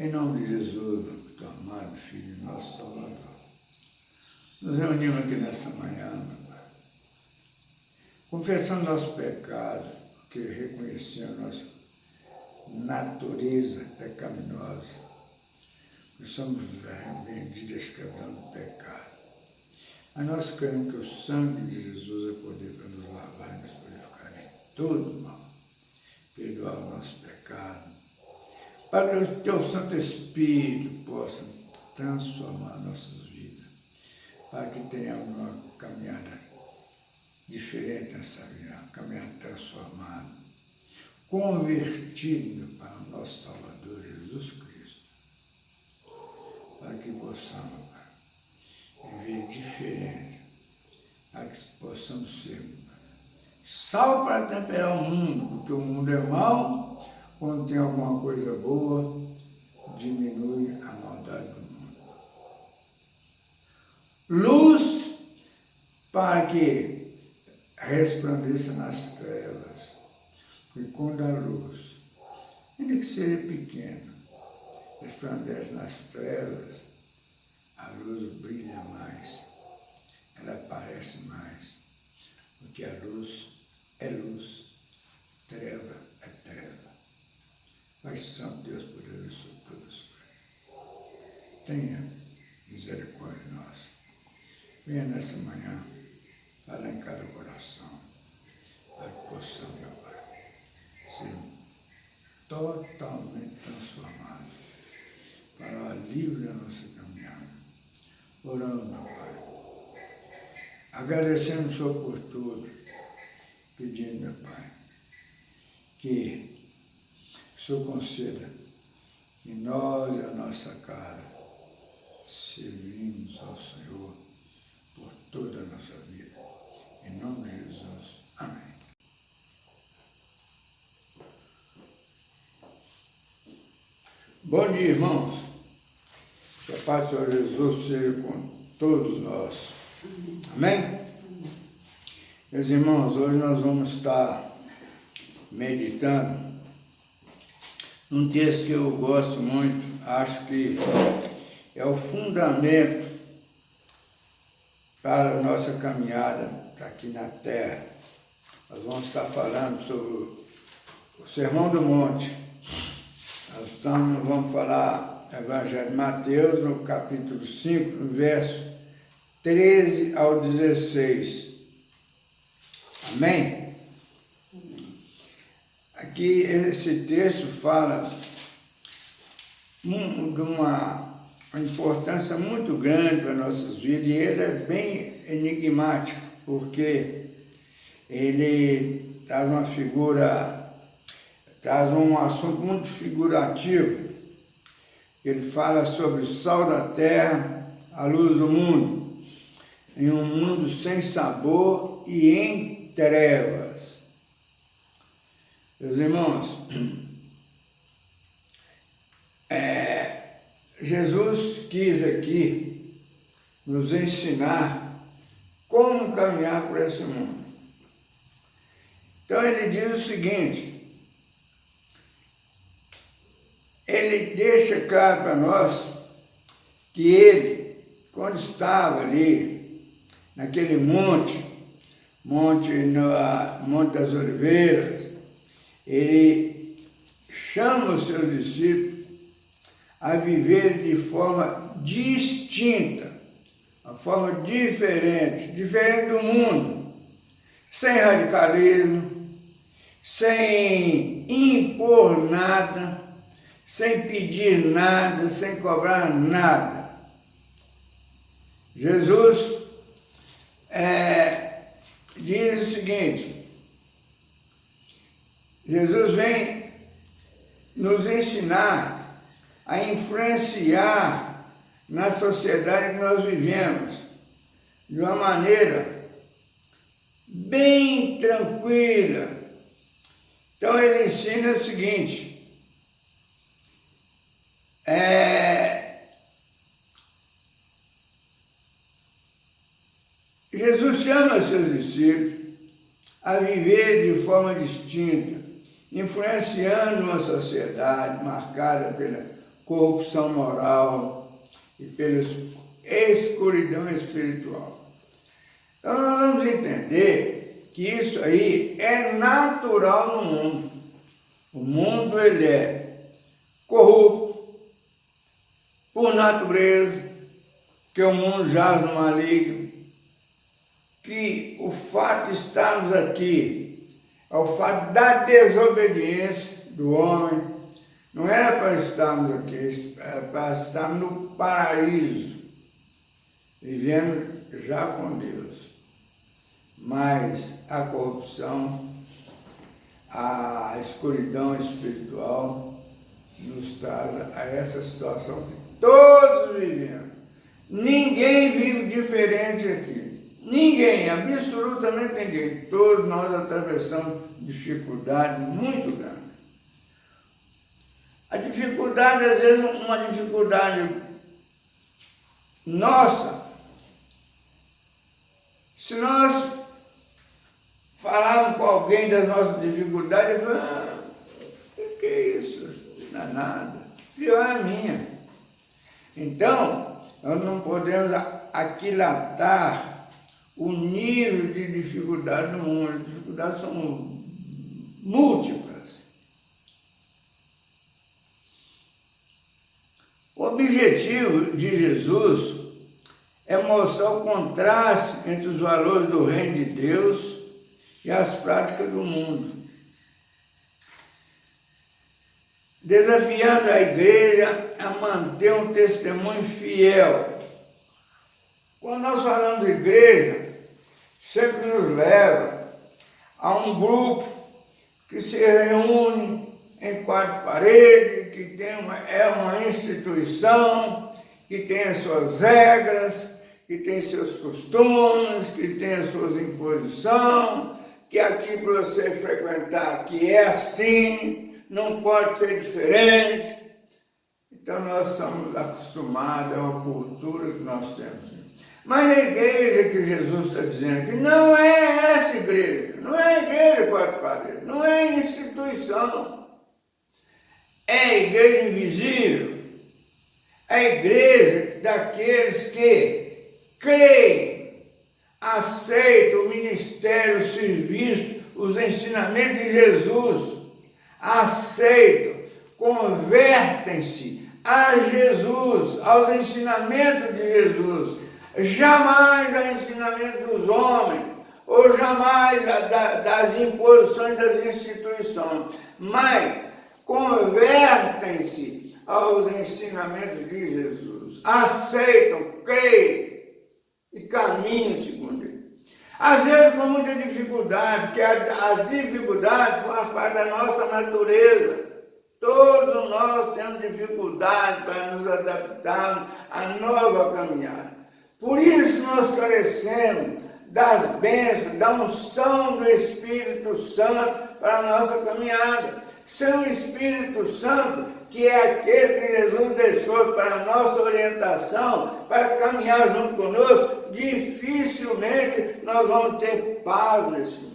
Em nome de Jesus, teu amado Filho, nosso Salvador, nos reunimos aqui nesta manhã, meu Pai, confessando nosso pecado, porque reconhecemos nossa natureza pecaminosa, que somos vendidos escravos do pecado. Mas nós queremos que o sangue de Jesus é poder para nos lavar e nos purificar de todo mal, perdoar o nosso pecado, para que o Teu Santo Espírito possa transformar nossas vidas, para que tenhamos uma caminhada diferente nessa vida, uma caminhada transformada, convertido para o nosso Salvador Jesus Cristo, para que possamos, Pai, viver diferente, para que possamos ser sal para temperar o mundo, porque o mundo é mau. Quando tem alguma coisa boa, diminui a maldade do mundo. Luz para que resplandeça nas trevas. Porque quando a luz, ainda que seja pequena, resplandece nas trevas, a luz brilha mais, ela aparece mais. Porque a luz é luz, treva é treva. Pai Santo, Deus poderoso sobre todas as coisas, tenha misericórdia de nós. Venha nessa manhã, falar em cada coração, para que possamos, meu Pai, ser totalmente transformados para o alívio da nossa caminhada. Orando, meu Pai, agradecendo o Senhor por tudo, pedindo, meu Pai, que o Senhor conceda que nós e a nossa casa servimos ao Senhor por toda a nossa vida. Em nome de Jesus. Amém. Bom dia, irmãos. Que a paz do Senhor Jesus seja com todos nós. Amém? Meus irmãos, hoje nós vamos estar meditando um texto que eu gosto muito, acho que é o fundamento para a nossa caminhada aqui na Terra. Nós vamos estar falando sobre o Sermão do Monte. Vamos falar do Evangelho de Mateus, no capítulo 5, no verso 13 ao 16. Amém? Aqui esse texto fala de uma importância muito grande para nossas vidas, e ele é bem enigmático, porque ele traz um assunto muito figurativo. Ele fala sobre o sal da terra, a luz do mundo, em um mundo sem sabor e em trevas. Meus irmãos, Jesus quis aqui nos ensinar como caminhar por esse mundo. Então ele diz o seguinte, ele deixa claro para nós que ele, quando estava ali, naquele monte das Oliveiras, ele chama os seus discípulos a viver de forma distinta, uma forma diferente do mundo, sem radicalismo, sem impor nada, sem pedir nada, sem cobrar nada. Jesus diz o seguinte, Jesus vem nos ensinar a influenciar na sociedade que nós vivemos de uma maneira bem tranquila. Então ele ensina o seguinte, Jesus chama seus discípulos a viver de forma distinta, influenciando uma sociedade marcada corrupção moral e pela escuridão espiritual. Então nós vamos entender que isso aí é natural no mundo. O mundo ele é corrupto por natureza, que o mundo jaz no maligno, que o fato de estarmos aqui é o fato da desobediência do homem. Não era para estarmos aqui, era para estarmos no paraíso, vivendo já com Deus. Mas a corrupção, a escuridão espiritual nos traz a essa situação que todos vivemos. Ninguém vive diferente aqui. Ninguém, absolutamente ninguém. Todos nós atravessamos dificuldade muito grande. A dificuldade, às vezes, uma dificuldade nossa. Se nós falarmos com alguém das nossas dificuldades, ele fala, o que é isso? Não é nada. Pior é a minha. Então, nós não podemos aquilatar o nível de dificuldade no mundo. As dificuldades são múltiplas. O objetivo de Jesus é mostrar o contraste entre os valores do reino de Deus e as práticas do mundo, desafiando a igreja a manter um testemunho fiel. Quando nós falamos de igreja, sempre nos leva a um grupo que se reúne em quatro paredes, que é uma instituição, que tem as suas regras, que tem seus costumes, que tem as suas imposições, que aqui para você frequentar aqui é assim, não pode ser diferente. Então nós somos acostumados a uma cultura que nós temos. Mas a igreja que Jesus está dizendo que não é essa igreja, não é a igreja quatro paredes, não é a instituição, é a igreja invisível, a igreja daqueles que creem, aceitam o ministério, o serviço, os ensinamentos de Jesus, aceitam, convertem-se a Jesus, aos ensinamentos de Jesus, jamais ao ensinamento dos homens, ou jamais das imposições das instituições, mas convertem-se aos ensinamentos de Jesus, aceitam, creem e caminham segundo ele. Às vezes com muita dificuldade, porque as dificuldades fazem parte da nossa natureza. Todos nós temos dificuldade para nos adaptarmos à nova caminhada. Por isso nós carecemos das bênçãos, da unção do Espírito Santo para a nossa caminhada. Sem o Espírito Santo, que é aquele que Jesus deixou para a nossa orientação, para caminhar junto conosco, dificilmente nós vamos ter paz nesse mundo.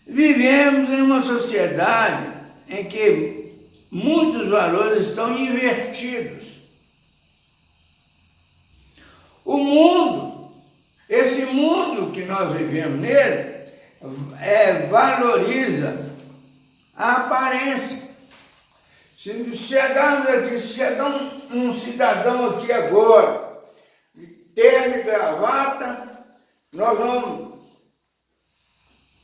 Vivemos em uma sociedade em que muitos valores estão invertidos. O mundo, esse mundo que nós vivemos nele, valoriza a aparência. Se chegarmos aqui, se chegar um cidadão aqui agora, de terno e gravata, nós vamos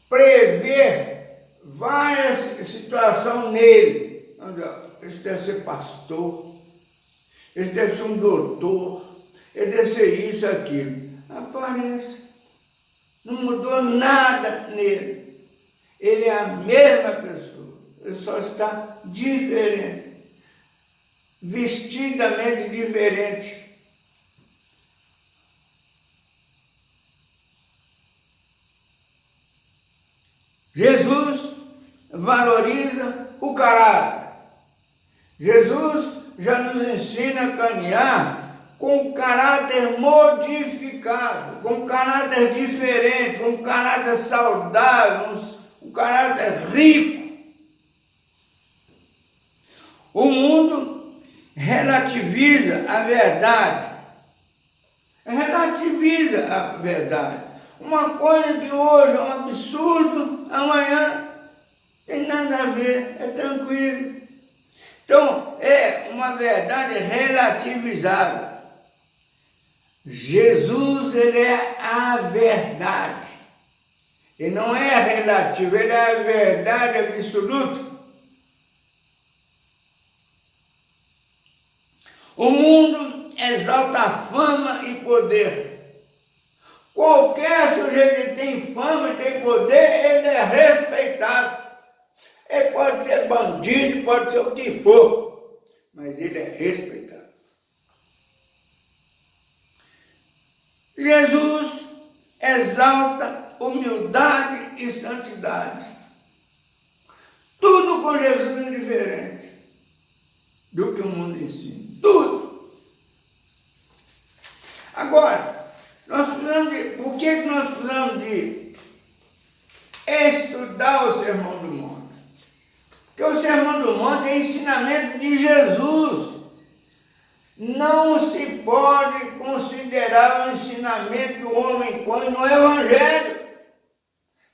prever várias situações nele. Esse deve ser pastor, esse deve ser um doutor, ele deve ser isso, aquilo. Aparência. Não mudou nada nele. Ele é a mesma pessoa. Ele só está diferente. Vestidamente diferente. Jesus valoriza o caráter. Jesus já nos ensina a caminhar com caráter modificado, com caráter diferente, com caráter saudável, um caráter rico. O mundo relativiza a verdade. Relativiza a verdade. Uma coisa que hoje é um absurdo, amanhã tem nada a ver, é tranquilo. Então, é uma verdade relativizada. Jesus, ele é a verdade. Ele não é relativo, ele é a verdade absoluta. O mundo exalta a fama e poder. Qualquer sujeito que tem fama e tem poder, ele é respeitado. Ele pode ser bandido, pode ser o que for, mas ele é respeitado. Jesus exalta humildade e santidade. Tudo com Jesus é diferente do que o mundo ensina. Tudo. Agora, por que nós precisamos de estudar o Sermão do Monte? Porque o Sermão do Monte é ensinamento de Jesus. Não se pode considerar o ensinamento do homem põe no Evangelho.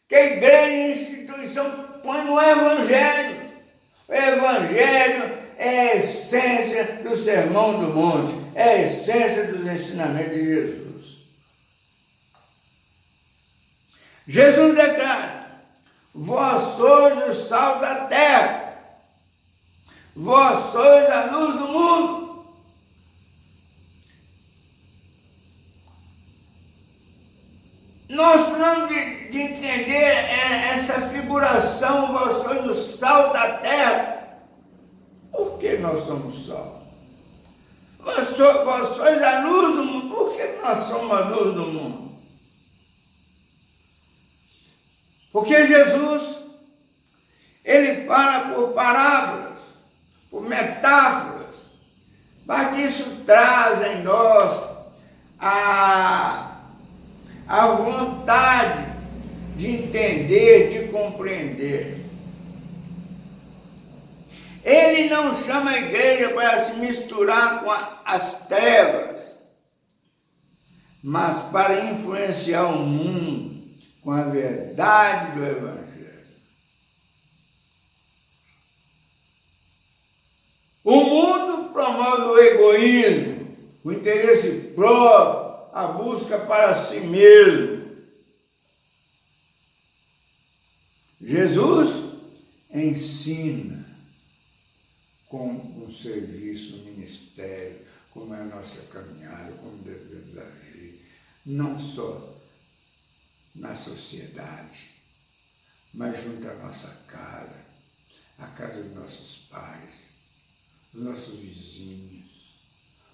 Que a igreja e a instituição põe no Evangelho. O Evangelho é a essência do Sermão do Monte, é a essência dos ensinamentos de Jesus. Jesus declara: vós sois o sal da terra, vós sois a luz do mundo. Nós precisamos de entender essa figuração, vós sois o sal da terra. Por que nós somos sal? Vós sois a luz do mundo. Por que nós somos a luz do mundo? Porque Jesus, ele fala por parábolas, por metáforas, para que isso traz em nós a vontade de entender, de compreender. Ele não chama a igreja para se misturar com as trevas, mas para influenciar o mundo com a verdade do Evangelho. O mundo promove o egoísmo, o interesse próprio, a busca para si mesmo. Jesus ensina com um serviço, um ministério, como é a nossa caminhada, como devemos agir, não só na sociedade, mas junto à nossa casa, a casa dos nossos pais, dos nossos vizinhos,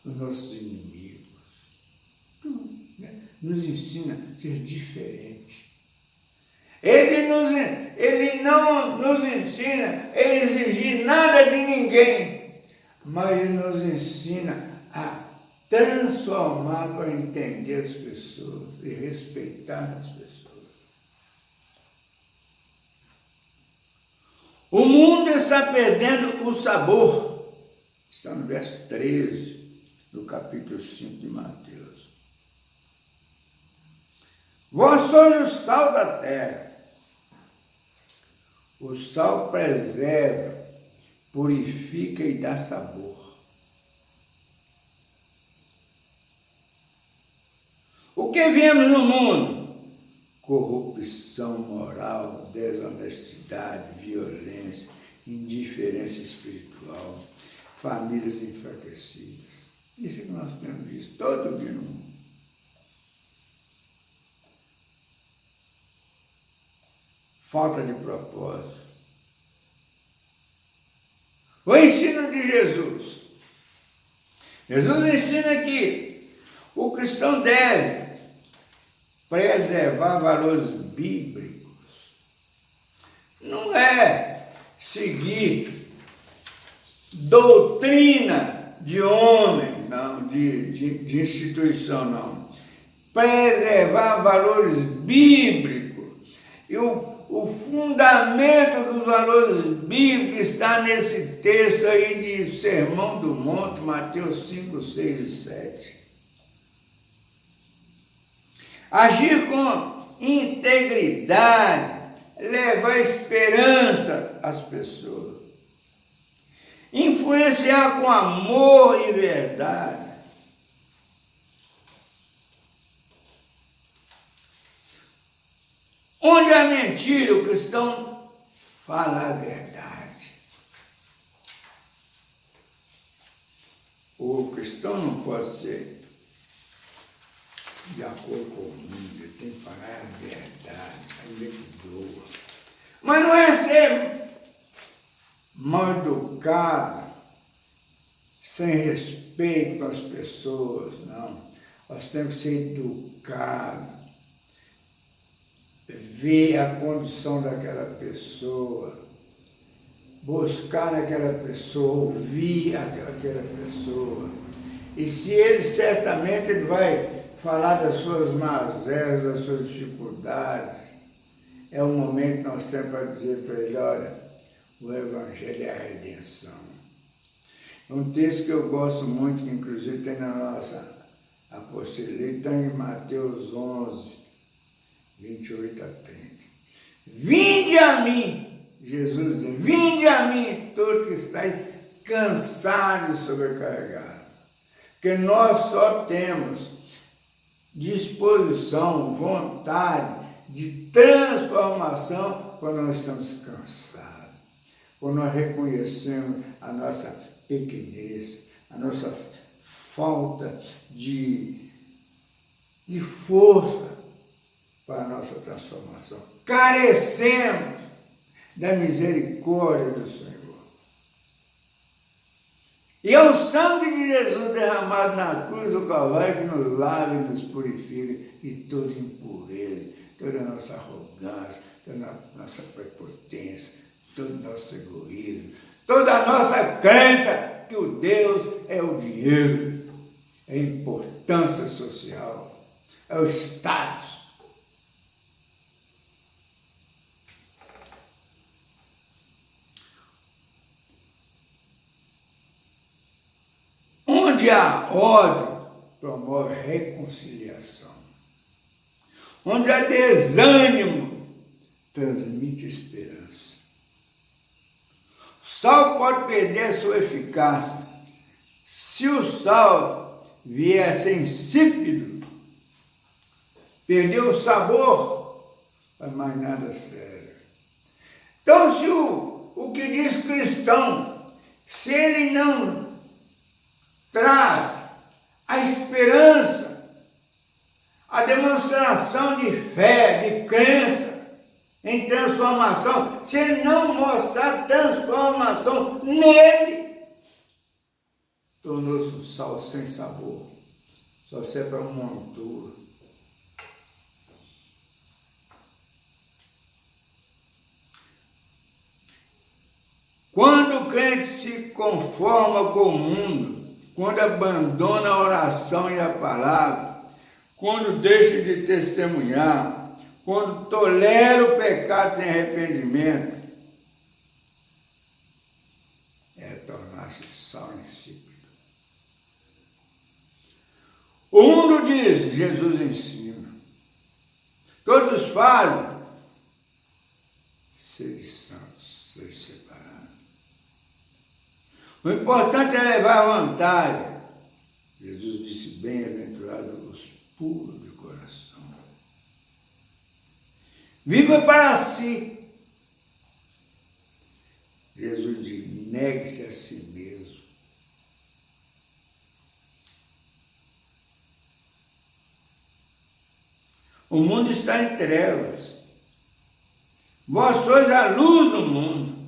dos nossos inimigos. Tudo, né? Nos ensina a ser diferente. Ele não nos ensina a exigir nada de ninguém, mas ele nos ensina a transformar para entender as pessoas e respeitar as pessoas. O mundo está perdendo o sabor. Está no verso 13 do capítulo 5 de Mateus. Vós sois o sal da terra. O sal preserva, purifica e dá sabor. O que vemos no mundo? Corrupção moral, desonestidade, violência, indiferença espiritual, famílias enfraquecidas. Isso que nós temos visto todo dia no mundo. Falta de propósito. O ensino de Jesus. Jesus ensina que o cristão deve preservar valores bíblicos. Não é seguir doutrina de homem, não, de instituição, não. Preservar valores bíblicos. E o o fundamento dos valores bíblicos está nesse texto aí de Sermão do Monte, Mateus 5, 6 e 7. Agir com integridade, levar esperança às pessoas. Influenciar com amor e verdade. Onde há mentira, o cristão fala a verdade. O cristão não pode ser de acordo com o mundo, ele tem que falar a verdade, ainda que doa. Mas não é ser mal educado, sem respeito com as pessoas, não. Nós temos que ser educados, ver a condição daquela pessoa, buscar naquela pessoa, ouvir aquela pessoa. E se ele certamente ele vai falar das suas mazelas, das suas dificuldades, é o momento que nós temos para dizer para ele, olha, o Evangelho é a redenção. Um texto que eu gosto muito, que inclusive tem na nossa apostila, está em Mateus 11, 28 a 30. Vinde a mim, Jesus diz, vinde a mim, todos que estáis cansados e sobrecarregados. Porque nós só temos disposição, vontade de transformação quando nós estamos cansados, quando nós reconhecemos a nossa pequenez, a nossa falta de força para a nossa transformação. Carecemos da misericórdia do Senhor. E é o sangue de Jesus derramado na cruz do Calvário que nos lava e nos purifica de toda impureza, toda a nossa arrogância, toda a nossa prepotência, todo o nosso egoísmo, toda a nossa crença que o Deus é o dinheiro, é a importância social, é o status. Onde há ódio, promove reconciliação. Onde há desânimo, transmite esperança. O sal pode perder sua eficácia. Se o sal vier a ser insípido, perdeu o sabor, não é mais nada sério. Então, se o que diz cristão, se ele não traz a esperança, a demonstração de fé, de crença em transformação, se ele não mostrar transformação nele, tornou-se um sal sem sabor, só serve para uma montura. Quando o crente se conforma com o mundo, quando abandona a oração e a palavra, quando deixa de testemunhar, quando tolera o pecado sem arrependimento, é tornar-se sal insípido. O mundo diz, Jesus ensina, todos fazem, sede santos, sede separados. O importante é levar vantagem. Jesus disse, bem-aventurados os puros de coração. Viva para si. Jesus diz, negue-se a si mesmo. O mundo está em trevas. Vós sois a luz do mundo.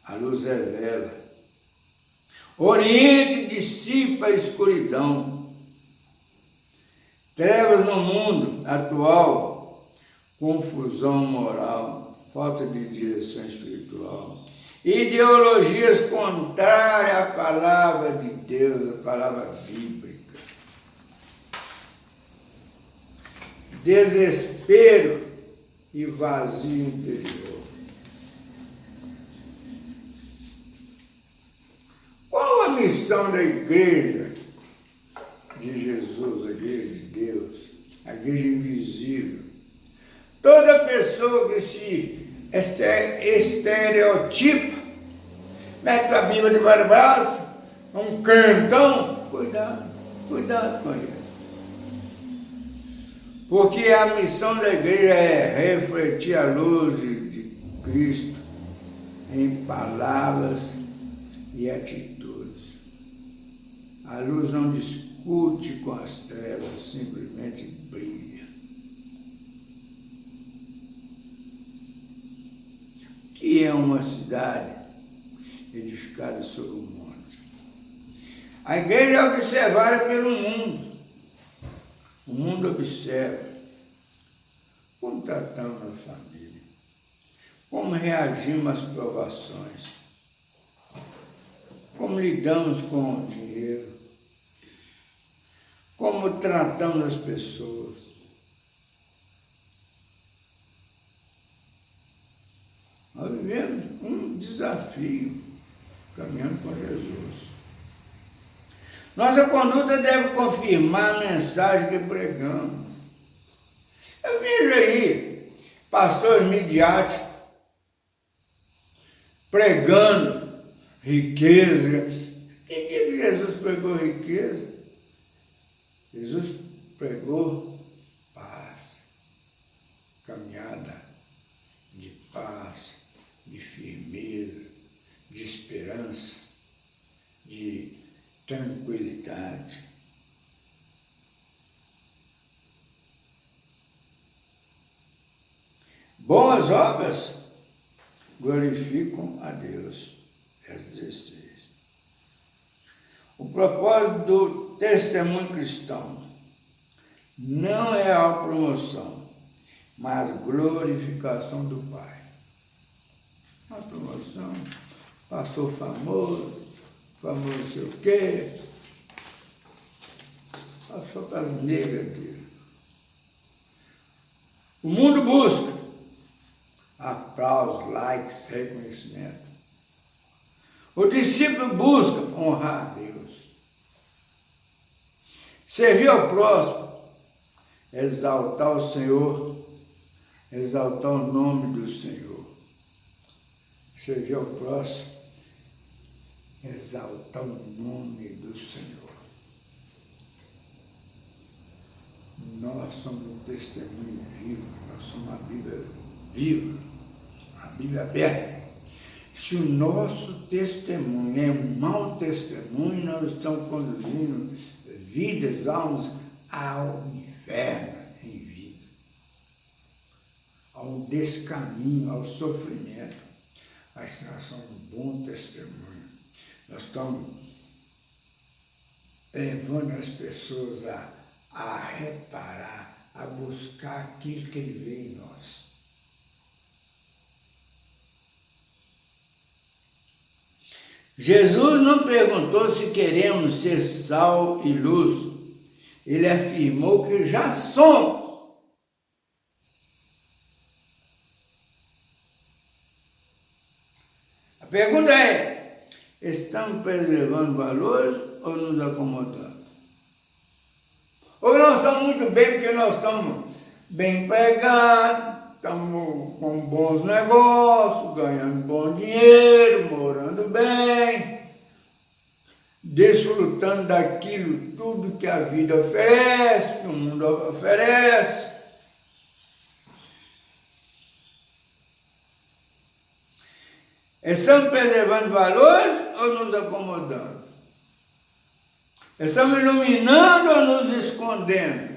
A luz revela. Oriente dissipa a escuridão. Trevas no mundo atual, confusão moral, falta de direção espiritual, ideologias contrárias à palavra de Deus, a palavra bíblica. Desespero e vazio interior. Qual a missão da igreja de Jesus, a igreja de Deus, a igreja invisível? Toda pessoa que se estereotipa, mete a Bíblia debaixo do braço, um crentão, cuidado com ele. Porque a missão da igreja é refletir a luz de Cristo em palavras e atitudes. A luz não discute com as trevas, simplesmente brilha. O que é uma cidade edificada sobre um monte? A igreja é observada pelo mundo. O mundo observa como tratamos a família, como reagimos às provações, como lidamos com o dinheiro, como tratamos as pessoas. Nós vivemos um desafio caminhando com Jesus. Nossa conduta deve confirmar a mensagem que pregamos. Eu vejo aí pastores midiáticos pregando riqueza. Que Jesus pregou riqueza? Jesus pregou paz, caminhada de paz, de firmeza, de esperança, de tranquilidade. Boas obras glorificam a Deus. Verso 16. O propósito do testemunho cristão não é a promoção, mas glorificação do Pai. A promoção, pastor famoso não sei o quê, passou para as negras dele. O mundo busca aplausos, likes, reconhecimento. O discípulo busca honrar a Deus. Servir ao próximo, exaltar o Senhor, exaltar o nome do Senhor. Servir ao próximo, exaltar o nome do Senhor. Nós somos um testemunho vivo, nós somos uma Bíblia viva, uma Bíblia aberta. Se o nosso testemunho é um mau testemunho, nós estamos conduzindo vidas, almas ao inferno em vida, ao descaminho, ao sofrimento. Mas nós somos um bom testemunho. Nós estamos levando as pessoas a reparar, a buscar aquilo que Ele vê em nós. Jesus não perguntou se queremos ser sal e luz. Ele afirmou que já somos. A pergunta é: estamos preservando valores ou nos acomodando? Ou nós estamos muito bem porque nós estamos bem empregados, estamos com bons negócios, ganhando bom dinheiro, morando bem, desfrutando daquilo tudo que a vida oferece, que o mundo oferece. Estamos preservando valores ou nos acomodando? Estamos iluminando ou nos escondendo?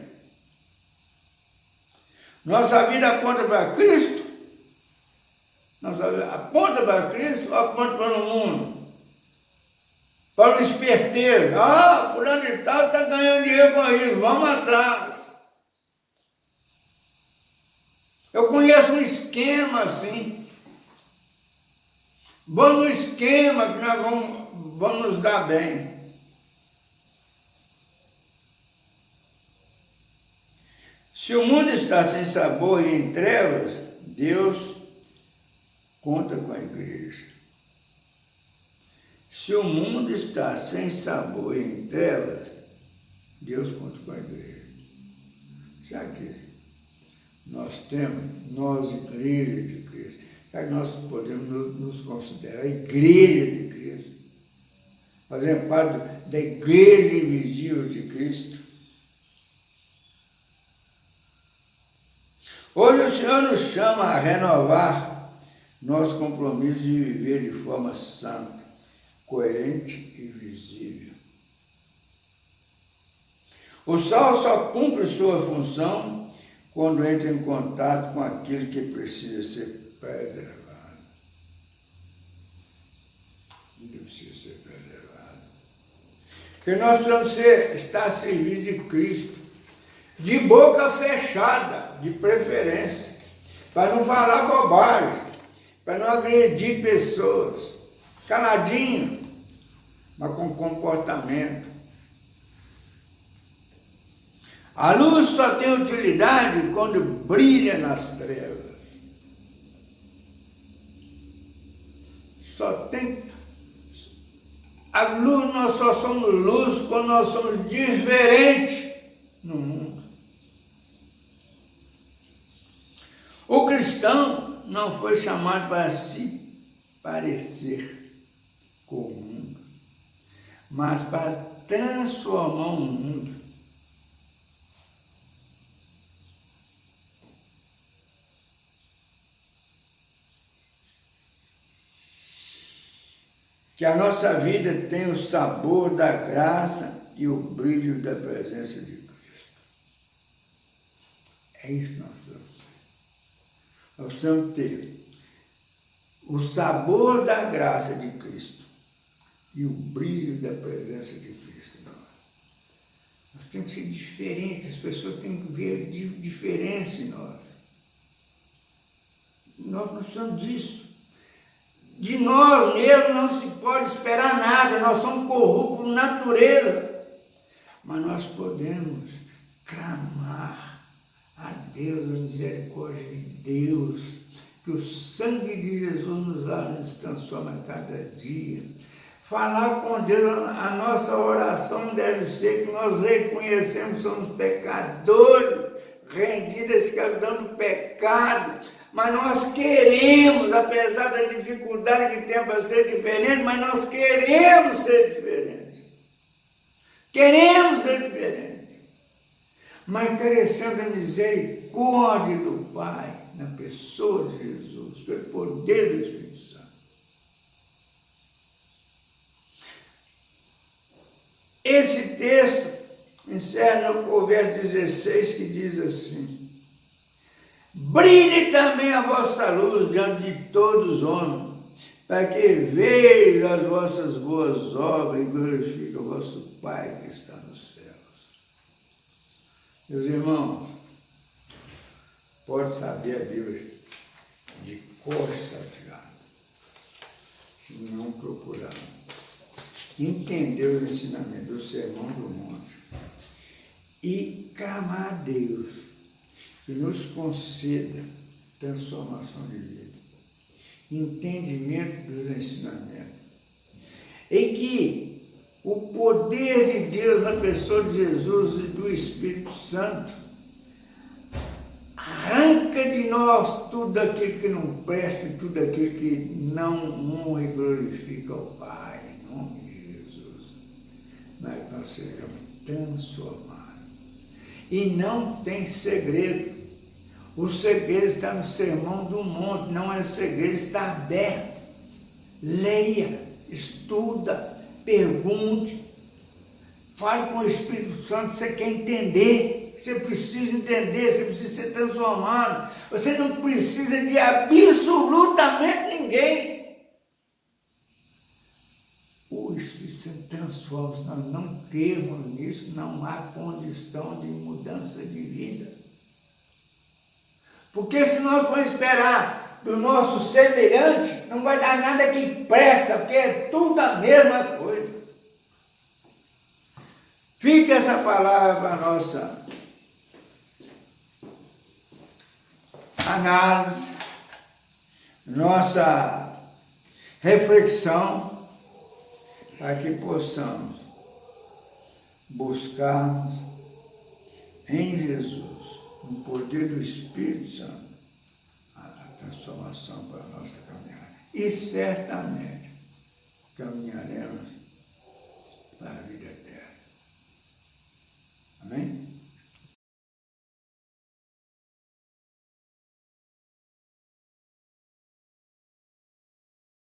Nossa vida aponta para Cristo? Nossa vida aponta para Cristo ou aponta para o mundo? Para o esperteiro. Ah, fulano de tal está ganhando dinheiro com isso, vamos atrás. Eu conheço um esquema assim. Vamos no esquema que nós vamos nos dar bem. Se o mundo está sem sabor e em trevas, Deus conta com a igreja. Se o mundo está sem sabor e em trevas, Deus conta com a igreja. Já que nós, igreja de Cristo, já que nós podemos nos considerar igreja de Cristo, fazendo parte da igreja invisível de Cristo. Hoje o Senhor nos chama a renovar nosso compromisso de viver de forma santa, coerente e visível. O sal só cumpre sua função quando entra em contato com aquilo que precisa ser preservado. Que precisa ser preservado. Porque nós precisamos estar a serviço de Cristo, de boca fechada, de preferência, para não falar bobagem, para não agredir pessoas, caladinho, mas com comportamento. A luz só tem utilidade quando brilha nas trevas. A luz, nós só somos luz quando nós somos diferentes no mundo. O cristão não foi chamado para se parecer com o mundo, mas para transformar o mundo. Que a nossa vida tenha o sabor da graça e o brilho da presença de Cristo. É isso que nós precisamos. Nós precisamos ter o sabor da graça de Cristo e o brilho da presença de Cristo. Nós temos que ser diferentes, as pessoas têm que ver diferença em nós. Nós não precisamos disso. De nós mesmos não se pode esperar nada, nós somos corruptos por natureza. Mas nós podemos clamar a Deus, a misericórdia de Deus, que o sangue de Jesus nos transforma a cada dia. Falar com Deus, a nossa oração deve ser que nós reconhecemos que somos pecadores, rendidos à escravidão do pecado, mas nós queremos, apesar da dificuldade que tem para ser diferente, mas nós queremos ser diferentes. Queremos ser diferentes. Mas carecemos da misericórdia do Pai, na pessoa de Jesus, pelo poder do Espírito Santo. Esse texto encerra no verso 16, que diz assim: brilhe também a vossa luz diante de todos os homens, para que vejam as vossas boas obras e glorifiquem o vosso Pai que está nos céus. Meus irmãos, pode saber a Bíblia de cor salteado, se não procurar entender os ensinamentos do Sermão do Monte e clamar a Deus que nos conceda transformação de vida, entendimento dos ensinamentos, em que o poder de Deus na pessoa de Jesus e do Espírito Santo arranca de nós tudo aquilo que não presta e tudo aquilo que não honra e glorifica ao Pai, em nome de Jesus, mas que nós sejamos transformados. E não tem segredo. O segredo está no Sermão do Monte, não é segredo, está aberto. Leia, estuda, pergunte, fale com o Espírito Santo, você quer entender, você precisa entender, você precisa ser transformado, você não precisa de absolutamente ninguém. O Espírito Santo transforma, se nós não crermos nisso, não há condição de mudança de vida. Porque se nós for esperar do nosso semelhante, não vai dar nada que presta, porque é tudo a mesma coisa. Fica essa palavra para a nossa análise. nossa reflexão para que possamos buscarmos em Jesus, no poder do Espírito Santo, a transformação para a nossa caminhada. E certamente caminharemos para a vida eterna.